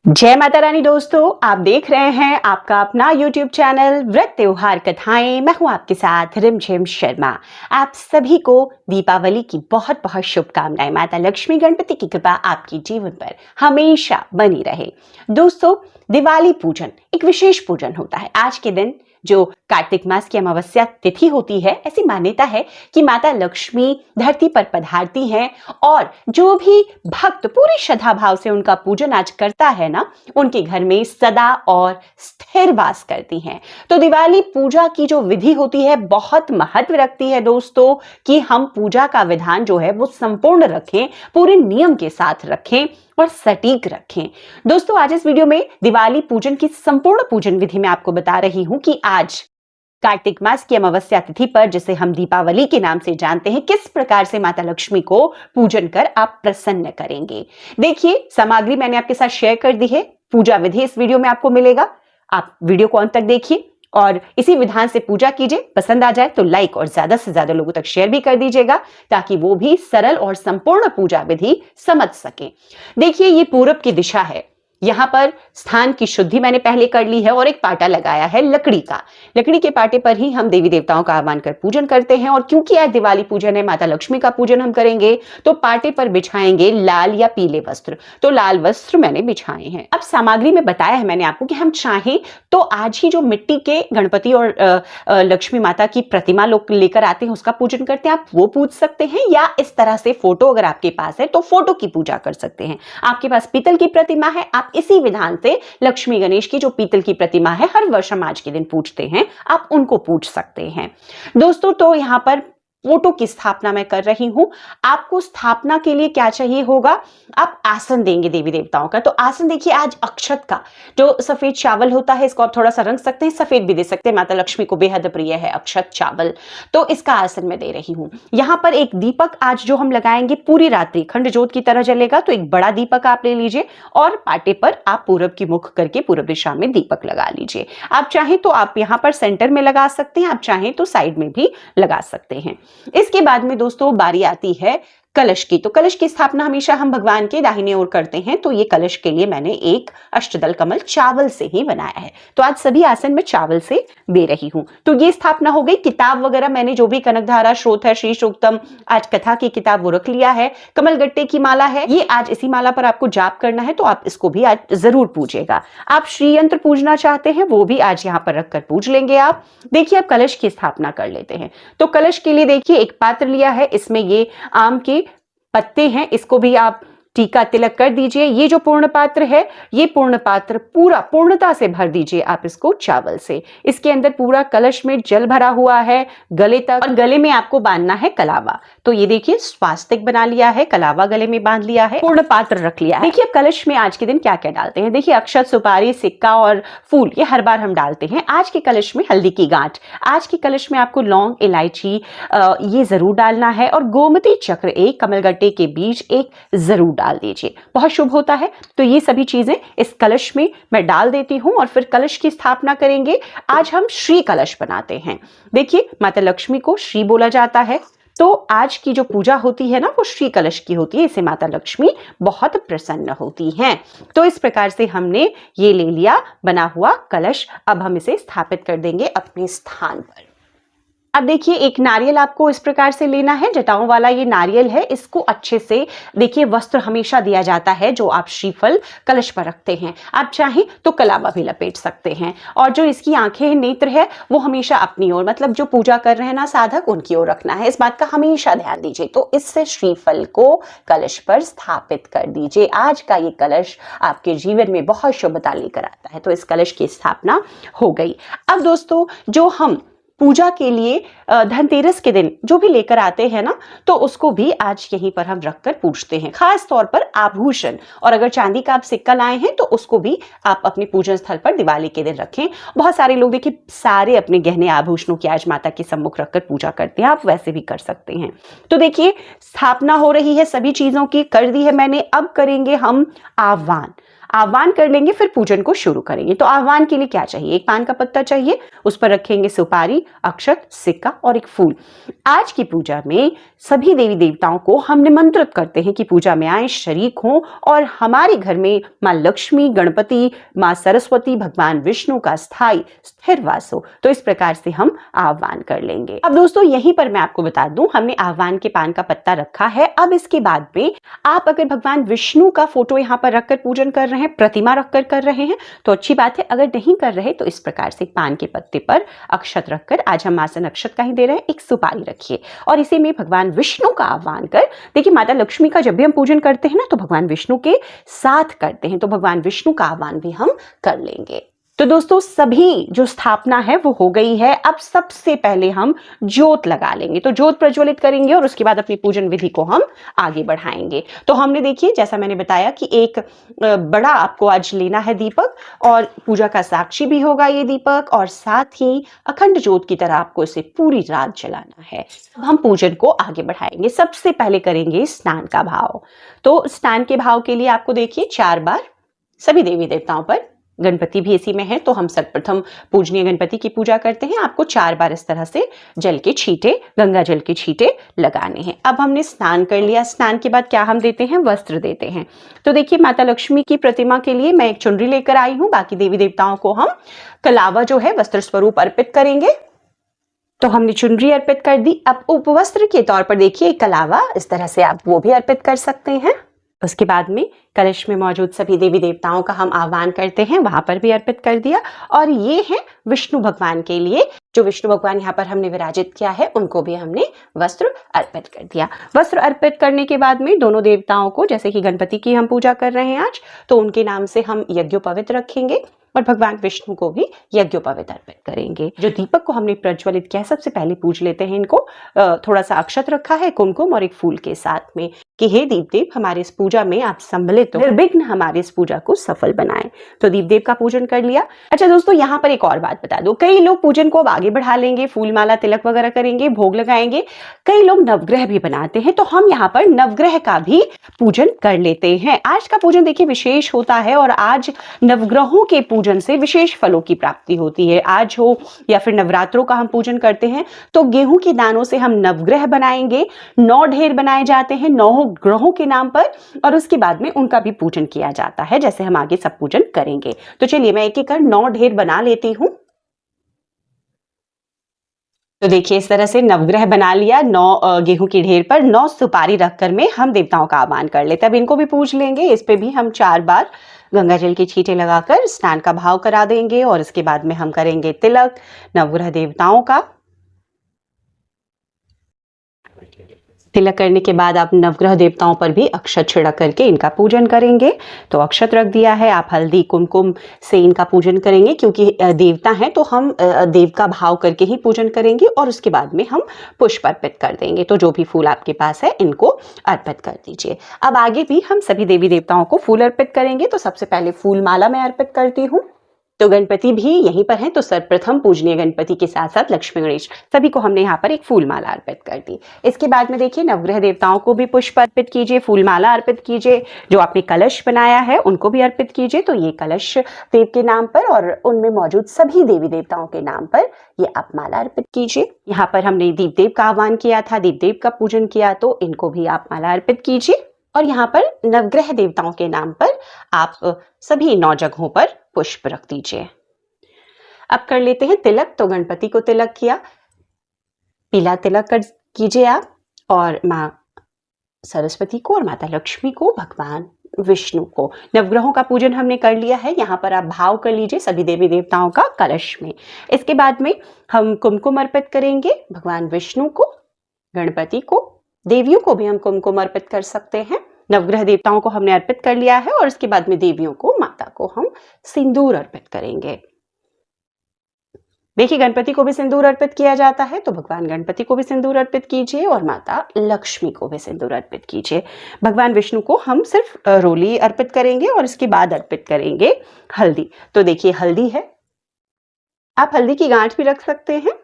जय माता रानी दोस्तों, आप देख रहे हैं आपका अपना YouTube चैनल व्रत त्योहार कथाएं। मैं हूं आपके साथ रिमझिम शर्मा। आप सभी को दीपावली की बहुत बहुत शुभकामनाएं। माता लक्ष्मी गणपति की कृपा आपके जीवन पर हमेशा बनी रहे। दोस्तों, दिवाली पूजन एक विशेष पूजन होता है। आज के दिन जो कार्तिक मास की अमावस्या तिथि होती है, ऐसी मान्यता है कि माता लक्ष्मी धरती पर पधारती हैं और जो भी भक्त पूरी श्रद्धा भाव से उनका पूजन आज करता है ना, उनके घर में सदा और स्थिर वास करती हैं। तो दिवाली पूजा की जो विधि होती है बहुत महत्व रखती है दोस्तों, कि हम पूजा का विधान जो है वो संपूर्ण रखें, पूरे नियम के साथ रखें और सटीक रखें। दोस्तों, आज इस वीडियो में दिवाली पूजन की संपूर्ण पूजन विधि में आपको बता रही हूं कि आज कार्तिक मास की अमावस्या तिथि पर, जिसे हम दीपावली के नाम से जानते हैं, किस प्रकार से माता लक्ष्मी को पूजन कर आप प्रसन्न करेंगे। देखिए, सामग्री मैंने आपके साथ शेयर कर दी है। पूजा विधि इस वीडियो में आपको मिलेगा। आप वीडियो को अंत तक देखिए और इसी विधान से पूजा कीजिए। पसंद आ जाए तो लाइक और ज्यादा से ज्यादा लोगों तक शेयर भी कर दीजिएगा, ताकि वो भी सरल और संपूर्ण पूजा विधि समझ सके। देखिए, ये पूरब की दिशा है। यहां पर स्थान की शुद्धि मैंने पहले कर ली है और एक पाटा लगाया है लकड़ी का। लकड़ी के पाटे पर ही हम देवी देवताओं का आह्वान कर पूजन करते हैं। और क्योंकि आज दिवाली पूजन है, माता लक्ष्मी का पूजन हम करेंगे, तो पाटे पर बिछाएंगे लाल या पीले वस्त्र। तो लाल वस्त्र मैंने बिछाए हैं। अब सामग्री में बताया है मैंने आपको कि हम चाहें तो आज ही जो मिट्टी के गणपति और लक्ष्मी माता की प्रतिमा लोग लेकर आते हैं, उसका पूजन करते हैं, आप वो पूज सकते हैं। या इस तरह से फोटो अगर आपके पास है तो फोटो की पूजा कर सकते हैं। आपके पास पीतल की प्रतिमा है, आप इसी विधान से लक्ष्मी गणेश की जो पीतल की प्रतिमा है, हर वर्ष हम आज के दिन पूजते हैं, आप उनको पूज सकते हैं। दोस्तों, तो यहां पर फोटो की स्थापना मैं कर रही हूं। आपको स्थापना के लिए क्या चाहिए होगा, आप आसन देंगे देवी देवताओं का। तो आसन देखिए, आज अक्षत का जो सफेद चावल होता है, इसको आप थोड़ा सा रंग सकते हैं, सफेद भी दे सकते हैं। माता लक्ष्मी को बेहद प्रिय है अक्षत चावल, तो इसका आसन मैं दे रही हूं। यहां पर एक दीपक आज जो हम लगाएंगे पूरी रात्रि खंड ज्योत की तरह जलेगा। तो एक बड़ा दीपक आप ले लीजिए और पाटे पर आप पूरब की मुख करके पूरब दिशा में दीपक लगा लीजिए। आप चाहें तो आप यहां पर सेंटर में लगा सकते हैं, आप चाहें तो साइड में भी लगा सकते हैं। इसके बाद में दोस्तों बारी आती है कलश की। तो कलश की स्थापना हमेशा हम भगवान के दाहिने ओर करते हैं। तो ये कलश के लिए मैंने एक अष्टदल कमल चावल से ही बनाया है। तो आज सभी आसन में चावल से दे रही हूं। तो ये स्थापना हो गई। किताब वगैरह मैंने जो भी कनकधारा स्रोत है, श्री सूक्तम, आज कथा की किताब वो रख लिया है। कमल गट्टे की माला है, ये आज इसी माला पर आपको जाप करना है, तो आप इसको भी आज जरूर पूजिएगा। आप श्री यंत्र पूजना चाहते हैं, वो भी आज यहाँ पर रखकर पूज लेंगे आप। देखिए, अब कलश की स्थापना कर लेते हैं। तो कलश के लिए देखिए, एक पात्र लिया है, इसमें ये आम के पत्ते हैं, इसको भी आप टीका तिलक कर दीजिए। ये जो पूर्ण पात्र है, ये पूर्ण पात्र पूरा पूर्णता से भर दीजिए आप इसको चावल से। इसके अंदर पूरा कलश में जल भरा हुआ है गले तक, और गले में आपको बांधना है कलावा। तो ये देखिए, स्वास्तिक बना लिया है, कलावा गले में बांध लिया है, पूर्ण पात्र रख लिया है। देखिए, अब कलश में आज के दिन क्या क्या डालते हैं। देखिए, अक्षत, सुपारी, सिक्का और फूल, ये हर बार हम डालते हैं। आज के कलश में हल्दी की गांठ, आज के कलश में आपको लौंग, इलायची ये जरूर डालना है, और गोमती चक्र एक, कमलगट्टे के बीज एक जरूर डाल दीजिए, बहुत शुभ होता है। तो ये सभी चीजें इस कलश में मैं डाल देती हूं और फिर कलश की स्थापना करेंगे। आज हम श्री कलश बनाते हैं। देखिए, माता लक्ष्मी को श्री बोला जाता है, तो आज की जो पूजा होती है ना, वो श्री कलश की होती है। इसे माता लक्ष्मी बहुत प्रसन्न होती हैं। तो इस प्रकार से हमने ये ले लिया बना हुआ कलश। अब हम इसे स्थापित कर देंगे अपने स्थान पर। अब देखिए, एक नारियल आपको इस प्रकार से लेना है, जटाओं वाला ये नारियल है। इसको अच्छे से देखिए, वस्त्र हमेशा दिया जाता है जो आप श्रीफल कलश पर रखते हैं। आप चाहें तो कलावा भी लपेट सकते हैं। और जो इसकी आंखें हैं, नेत्र है, वो हमेशा अपनी ओर, मतलब जो पूजा कर रहे हैं ना साधक, उनकी ओर रखना है। इस बात का हमेशा ध्यान दीजिए। तो इससे श्रीफल को कलश पर स्थापित कर दीजिए। आज का ये कलश आपके जीवन में बहुत शुभता लेकर आता है। तो इस कलश की स्थापना हो गई। अब दोस्तों, जो हम पूजा के लिए धनतेरस के दिन जो भी लेकर आते हैं ना, तो उसको भी आज यहीं पर हम रखकर पूजते हैं। खास तौर पर आभूषण, और अगर चांदी का आप सिक्का लाए हैं तो उसको भी आप अपने पूजन स्थल पर दिवाली के दिन रखें। बहुत सारे लोग देखिए, सारे अपने गहने आभूषणों की आज माता के सम्मुख रखकर पूजा करते हैं, आप वैसे भी कर सकते हैं। तो देखिए, स्थापना हो रही है, सभी चीजों की कर दी है मैंने। अब करेंगे हम आह्वान। आह्वान कर लेंगे, फिर पूजन को शुरू करेंगे। तो आह्वान के लिए क्या चाहिए? एक पान का पत्ता चाहिए, उस पर रखेंगे सुपारी, अक्षत, सिक्का और एक फूल। आज की पूजा में सभी देवी देवताओं को हम निमंत्रित करते हैं कि पूजा में आए, शरीक हों और हमारे घर में माँ लक्ष्मी, गणपति, माँ सरस्वती, भगवान विष्णु का स्थायी स्थिर वास हो। तो इस प्रकार से हम आह्वान कर लेंगे। अब दोस्तों यहीं पर मैं आपको बता दूं, हमने आह्वान के पान का पत्ता रखा है। अब इसके बाद में आप अगर भगवान विष्णु का फोटो यहाँ पर रखकर पूजन कर रहे हैं, प्रतिमा रखकर कर रहे हैं तो अच्छी बात है। अगर नहीं कर रहे तो इस प्रकार से पान के पत्ते पर अक्षत रखकर, आज हम आसन अक्षत का ही दे रहे हैं, एक सुपारी रखिए और इसी में भगवान विष्णु का आह्वान कर, देखिए माता लक्ष्मी का जब भी हम पूजन करते हैं ना तो भगवान विष्णु के साथ करते हैं, तो भगवान विष्णु का आह्वान भी हम कर लेंगे। तो दोस्तों सभी जो स्थापना है वो हो गई है। अब सबसे पहले हम ज्योत लगा लेंगे, तो ज्योत प्रज्वलित करेंगे और उसके बाद अपनी पूजन विधि को हम आगे बढ़ाएंगे। तो हमने देखिए जैसा मैंने बताया कि एक बड़ा आपको आज लेना है दीपक, और पूजा का साक्षी भी होगा ये दीपक, और साथ ही अखंड ज्योत की तरह आपको इसे पूरी रात जलाना है। अब हम पूजन को आगे बढ़ाएंगे। सबसे पहले करेंगे स्नान का भाव। तो स्नान के भाव के लिए आपको देखिए 4 बार सभी देवी देवताओं पर, गणपति भी इसी में है तो हम सर्वप्रथम पूजनीय गणपति की पूजा करते हैं। आपको 4 बार इस तरह से जल के छींटे, गंगा जल के छींटे लगाने हैं। अब हमने स्नान कर लिया। स्नान के बाद क्या हम देते हैं? वस्त्र देते हैं। तो देखिए माता लक्ष्मी की प्रतिमा के लिए मैं एक चुनरी लेकर आई हूं, बाकी देवी देवताओं को हम कलावा जो है वस्त्र स्वरूप अर्पित करेंगे। तो हमने चुनरी अर्पित कर दी। अब उपवस्त्र के तौर पर देखिए कलावा, इस तरह से आप वो भी अर्पित कर सकते हैं। उसके बाद में कलश में मौजूद सभी देवी देवताओं का हम आह्वान करते हैं, वहां पर भी अर्पित कर दिया। और ये है विष्णु भगवान के लिए, जो विष्णु भगवान यहाँ पर हमने विराजित किया है उनको भी हमने वस्त्र अर्पित कर दिया। वस्त्र अर्पित करने के बाद में दोनों देवताओं को, जैसे कि गणपति की हम पूजा कर रहे हैं आज, तो उनके नाम से हम यज्ञोपवीत रखेंगे और भगवान विष्णु को भी यज्ञोपवीत अर्पित करेंगे। जो दीपक को हमने प्रज्वलित किया है सबसे पहले पूज लेते हैं इनको। थोड़ा सा अक्षत रखा है, कुमकुम और एक फूल के साथ में, कि हे दीप देव हमारे इस पूजा में आप सम्मिलित हो, निर्विघ्न हमारे इस पूजा को सफल बनाएं। तो दीप देव का पूजन कर लिया। अच्छा दोस्तों यहाँ पर एक और बात बता दो, कई लोग पूजन को अब आगे बढ़ा लेंगे, फूल माला तिलक वगैरह करेंगे, भोग लगाएंगे। कई लोग नवग्रह भी बनाते हैं, तो हम यहाँ पर नवग्रह का भी पूजन कर लेते हैं। आज का पूजन देखिए विशेष होता है और आज नवग्रहों के पूजन से विशेष फलों की प्राप्ति होती है। आज हो या फिर नवरात्रों का हम पूजन करते हैं तो गेहूं के दानों से हम नवग्रह बनाएंगे। 9 ढेर बनाए जाते हैं 9 ग्रहों के नाम पर, और उसके बाद में उनका भी पूजन किया जाता है, जैसे हम आगे सब पूजन करेंगे। तो चलिए मैं एक एक कर 9 ढेर बना लेती हूं। तो देखिए इस तरह से नवग्रह बना लिया। 9 गेहूं की ढेर पर 9 सुपारी रखकर में हम देवताओं का आह्वान कर लेते हैं। अब इनको भी पूज लेंगे। इस पे भी हम 4 बार गंगा जल की छींटे लगाकर स्नान का भाव करा देंगे और इसके बाद में हम करेंगे तिलक नवग्रह देवताओं का। तिलक करने के बाद आप नवग्रह देवताओं पर भी अक्षत छिड़क करके इनका पूजन करेंगे। तो अक्षत रख दिया है, आप हल्दी कुमकुम से इनका पूजन करेंगे, क्योंकि देवता हैं तो हम देव का भाव करके ही पूजन करेंगे और उसके बाद में हम पुष्प अर्पित कर देंगे। तो जो भी फूल आपके पास है इनको अर्पित कर दीजिए। अब आगे भी हम सभी देवी देवताओं को फूल अर्पित करेंगे। तो सबसे पहले फूल माला मैं अर्पित करती हूँ। तो गणपति भी यहीं पर हैं, तो सर्वप्रथम पूजनीय गणपति के साथ साथ लक्ष्मी गणेश सभी को हमने यहाँ पर एक फूल माला अर्पित कर दी। इसके बाद में देखिए नवग्रह देवताओं को भी पुष्प अर्पित कीजिए, फूल माला अर्पित कीजिए। जो आपने कलश बनाया है उनको भी अर्पित कीजिए। तो ये कलश देव के नाम पर और उनमें मौजूद सभी देवी देवताओं के नाम पर ये आप माला अर्पित कीजिए। यहाँ पर हमने दीप देव का आह्वान किया था, दीप देव का पूजन किया, तो इनको भी आप माला अर्पित कीजिए। और यहाँ पर नवग्रह देवताओं के नाम पर आप सभी 9 जगहों पर पुष्प रख दीजिए। अब कर लेते हैं तिलक। तो गणपति को तिलक किया, पीला तिलक कर कीजिए आप, और माँ सरस्वती को और माता लक्ष्मी को, भगवान विष्णु को। नवग्रहों का पूजन हमने कर लिया है। यहाँ पर आप भाव कर लीजिए सभी देवी देवताओं का कलश में। इसके बाद में हम कुमकुम अर्पित करेंगे भगवान विष्णु को, गणपति को, देवियों को भी हम कुमकुम अर्पित कर सकते हैं। नवग्रह देवताओं को हमने अर्पित कर लिया है और इसके बाद में देवियों को, माता को हम सिंदूर अर्पित करेंगे। देखिए गणपति को भी सिंदूर अर्पित किया जाता है, तो भगवान गणपति को भी सिंदूर अर्पित कीजिए और माता लक्ष्मी को भी सिंदूर अर्पित कीजिए। भगवान विष्णु को हम सिर्फ रोली अर्पित करेंगे और इसके बाद अर्पित करेंगे हल्दी। तो देखिए हल्दी है, आप हल्दी की गांठ भी रख सकते हैं।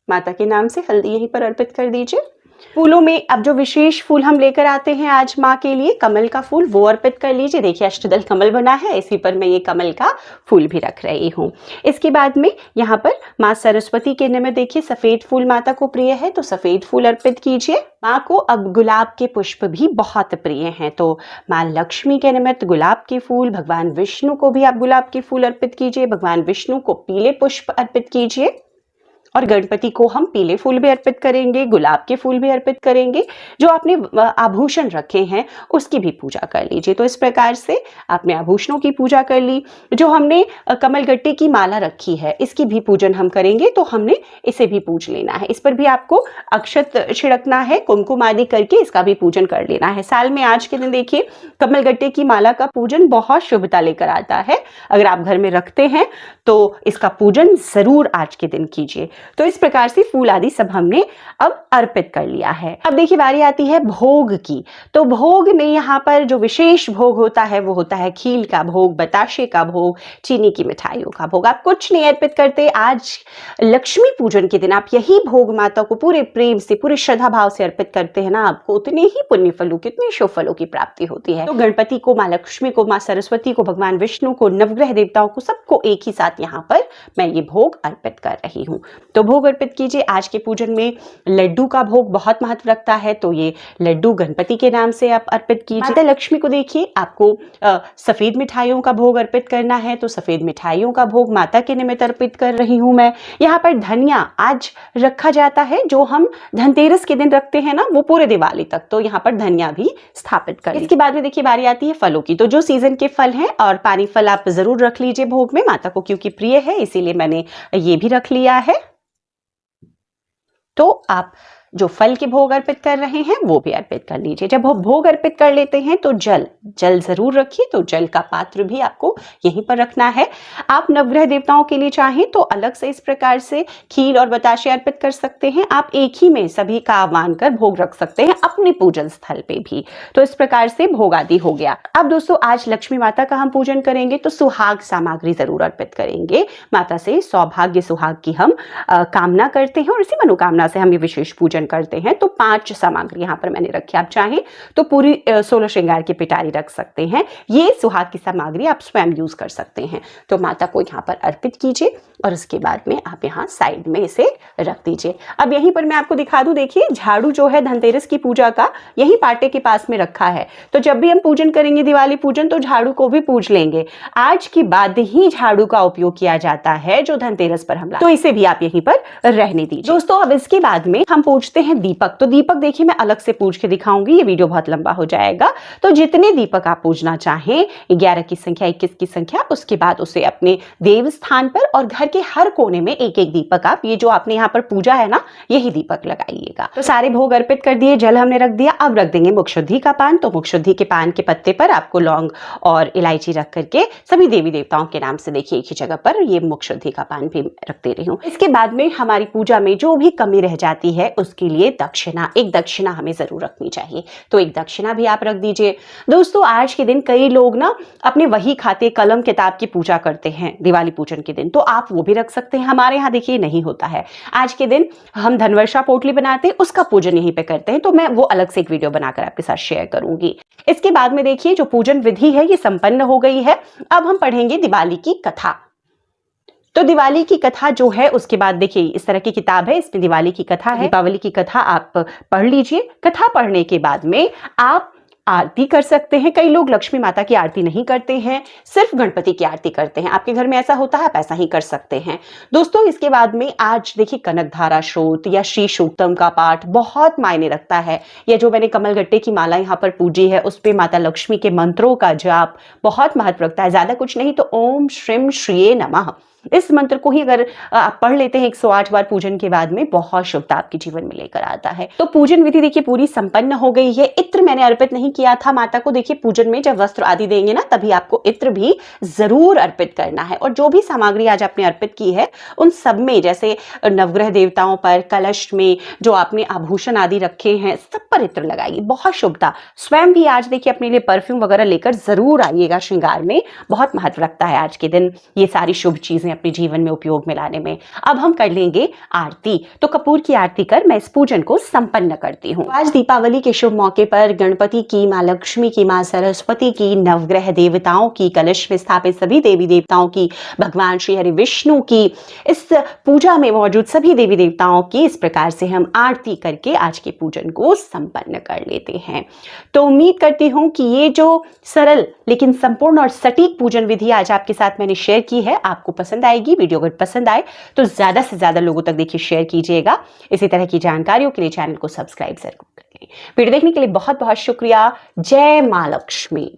माता के नाम से हल्दी यहीं पर अर्पित कर दीजिए। फूलों में अब जो विशेष फूल हम लेकर आते हैं आज माँ के लिए, कमल का फूल, वो अर्पित कर लीजिए। देखिए अष्टदल कमल बना है, इसी पर मैं ये कमल का फूल भी रख रही हूँ। इसके बाद में यहाँ पर माँ सरस्वती के निमित्त देखिए सफेद फूल माता को प्रिय है, तो सफेद फूल अर्पित कीजिए। माँ को अब गुलाब के पुष्प भी बहुत प्रिय हैं, तो माँ लक्ष्मी के निमित्त गुलाब के फूल, भगवान विष्णु को भी आप गुलाब के फूल अर्पित कीजिए, भगवान विष्णु को पीले पुष्प अर्पित कीजिए। और गणपति को हम पीले फूल भी अर्पित करेंगे, गुलाब के फूल भी अर्पित करेंगे। जो आपने आभूषण रखे हैं उसकी भी पूजा कर लीजिए। तो इस प्रकार से आपने आभूषणों की पूजा कर ली। जो हमने कमलगट्टे की माला रखी है इसकी भी पूजन हम करेंगे, तो हमने इसे भी पूज लेना है। इस पर भी आपको अक्षत छिड़कना है, कुमकुम आदि करके इसका भी पूजन कर लेना है। साल में आज के दिन देखिए कमलगट्टे की माला का पूजन बहुत शुभता लेकर आता है। अगर आप घर में रखते हैं तो इसका पूजन जरूर आज के दिन कीजिए। तो इस प्रकार से फूल आदि सब हमने अब अर्पित कर लिया है। अब देखिए बारी आती है भोग की। तो भोग में यहाँ पर जो विशेष भोग होता है वो होता है खील का भोग, बताशे का भोग, चीनी की मिठाइयों का भोग। आप कुछ नहीं अर्पित करते, आज लक्ष्मी पूजन के दिन आप यही भोग माता को पूरे प्रेम से, पूरे श्रद्धा भाव से अर्पित करते हैं ना, आपको उतने ही पुण्य फलों की, उतने शुभ फलों की प्राप्ति होती है। तो गणपति को, माँ लक्ष्मी को, माँ सरस्वती को, भगवान विष्णु को, नवग्रह देवताओं को, सबको एक ही साथ यहाँ पर मैं ये भोग अर्पित कर रही हूँ। तो भोग अर्पित कीजिए। आज के पूजन में लड्डू का भोग बहुत महत्व रखता है, तो ये लड्डू गणपति के नाम से आप अर्पित कीजिए। माता लक्ष्मी को देखिए आपको सफेद मिठाइयों का भोग अर्पित करना है, तो सफेद मिठाइयों का भोग माता के निमित्त अर्पित कर रही हूं मैं। यहाँ पर धनिया आज रखा जाता है, जो हम धनतेरस के दिन रखते हैं ना, वो पूरे दिवाली तक, तो यहाँ पर धनिया भी स्थापित कर। इसके बाद में देखिए बारी आती है फलों की। तो जो सीजन के फल हैं, और पानी फल आप जरूर रख लीजिए भोग में, माता को क्योंकि प्रिय है इसीलिए मैंने ये भी रख लिया है। तो आप जो फल के भोग अर्पित कर रहे हैं वो भी अर्पित कर लीजिए। जब भोग अर्पित कर लेते हैं तो जल जरूर रखिए, तो जल का पात्र भी आपको यहीं पर रखना है। आप नवग्रह देवताओं के लिए चाहें तो अलग से इस प्रकार से खीर और बताशे अर्पित कर सकते हैं। आप एक ही में सभी का आह्वान कर भोग रख सकते हैं अपने पूजन स्थल पे भी। तो इस प्रकार से भोग आदि हो गया। अब दोस्तों आज लक्ष्मी माता का हम पूजन करेंगे, तो सुहाग सामग्री जरूर अर्पित करेंगे। माता से सौभाग्य सुहाग की हम कामना करते हैं और इसी मनोकामना से हम ये विशेष पूजन करते हैं। तो 5 सामग्री यहाँ पर मैंने रखी। आप चाहें तो पूरी 16 श्रृंगार की पिटारी रख सकते हैं। ये सुहाग की सामग्री आप स्वयं यूज कर सकते हैं। तो माता को यहाँ पर अर्पित कीजिए और उसके बाद में आप यहाँ साइड में इसे रख दीजिए। अब यहीं पर मैं आपको दिखा दूं, देखिए झाड़ू जो है धनतेरस की पूजा का यही पाटे के पास में रखा है। तो जब भी हम पूजन करेंगे दिवाली पूजन, तो झाड़ू को भी पूज लेंगे। आज के बाद ही झाड़ू का उपयोग किया जाता है जो धनतेरस पर हम, तो इसे भी आप यहीं पर रहने दीजिए। दोस्तों अब इसके बाद में हम पूजते हैं दीपक। तो दीपक देखिए मैं अलग से पूज के दिखाऊंगी, ये वीडियो बहुत लंबा हो जाएगा। तो जितने दीपक आप पूजना चाहें, 11 की संख्या, 21 की संख्या, उसके बाद उसे अपने देव स्थान पर और घर के हर कोने में एक एक दीपक आप, ये जो आपने यहाँ पर पूजा है ना, यही दीपक लगाइएगा। तो सारे भोग अर्पित कर दिए, जल हमने रख दिया। अब रख देंगे मुख शुद्धि का पान। तो मुख शुद्धि के पान के पत्ते पर आपको लौंग और इलायची रख करके सभी देवी देवताओं के नाम से देखिए एक ही जगह पर ये मुख शुद्धि का पान भी रख दे रही हूँ। इसके बाद में हमारी पूजा में जो भी कमी रह जाती है उसके लिए दक्षिणा, एक दक्षिणा हमें जरूर रखनी चाहिए। तो एक दक्षिणा भी आप रख दीजिए। दोस्तों आज के दिन कई लोग ना अपने वही खाते, कलम, किताब की पूजा करते हैं दिवाली पूजन के दिन, तो आप वो भी रख सकते हैं। हमारे यहाँ देखिए नहीं होता है। आज के दिन हम धनवर्षा पोटली बनाते हैं, उसका पूजन यहीं पे करते हैं। तो मैं वो अलग से एक वीडियो बनाकर आपके साथ शेयर करूंगी। इसके बाद में देखिए जो पूजन विधि है ये संपन्न हो गई है। अब हम पढ़ेंगे दिवाली की कथा। तो दिवाली की कथा जो है उसके बाद देखिए इस तरह की किताब है, इसमें दिवाली की कथा है। दीपावली की कथा आप पढ़ लीजिए। कथा पढ़ने के बाद में आप आरती कर सकते हैं। कई लोग लक्ष्मी माता की आरती नहीं करते हैं, सिर्फ गणपति की आरती करते हैं। आपके घर में ऐसा होता है, आप ऐसा ही कर सकते हैं। दोस्तों इसके बाद में आज देखिए कनकधारा स्रोत या श्री सूक्तम का पाठ बहुत मायने रखता है। या जो मैंने कमलगट्टे की माला यहाँ पर पूजी है उस पे माता लक्ष्मी के मंत्रों का जाप बहुत महत्व रखता है। ज्यादा कुछ नहीं तो ओम श्रीम श्रीये नमः, इस मंत्र को ही अगर आप पढ़ लेते हैं 108 बार पूजन के बाद में, बहुत शुभता आपके जीवन में लेकर आता है। तो पूजन विधि देखिए पूरी संपन्न हो गई है। इत्र मैंने अर्पित नहीं किया था माता को। देखिए पूजन में जब वस्त्र आदि देंगे ना, तभी आपको इत्र भी जरूर अर्पित करना है। और जो भी सामग्री आज आपने अर्पित की है उन सब में, जैसे नवग्रह देवताओं पर, कलश में जो आपने आभूषण आदि रखे हैं, सब पर इत्र लगाइए, बहुत शुभता। स्वयं भी आज देखिए अपने लिए परफ्यूम वगैरह लेकर जरूर आइएगा, श्रृंगार में बहुत महत्व रखता है आज के दिन ये सारी शुभ चीजें अपने जीवन में उपयोग में लाने में। अब हम कर लेंगे आरती। तो कपूर की आरती कर मैं इस पूजन को संपन्न करती हूँ। आज दीपावली के शुभ मौके पर गणपति की, माँ लक्ष्मी की, माँ सरस्वती की, नवग्रह देवताओं की, कलश में स्थापित सभी देवी देवताओं की, भगवान श्री हरि विष्णु की, इस पूजा में मौजूद सभी देवी देवताओं की इस प्रकार से हम आरती करके आज के पूजन को संपन्न कर लेते हैं। तो उम्मीद करती हूं कि ये जो सरल लेकिन संपूर्ण और सटीक पूजन विधि आज आपके साथ मैंने शेयर की है आपको पसंद आएगी। वीडियो अगर पसंद आए तो ज्यादा से ज्यादा लोगों तक देखिए शेयर कीजिएगा। इसी तरह की जानकारियों के लिए चैनल को सब्सक्राइब जरूर कर लें। वीडियो देखने के लिए बहुत बहुत शुक्रिया। जय मां लक्ष्मी।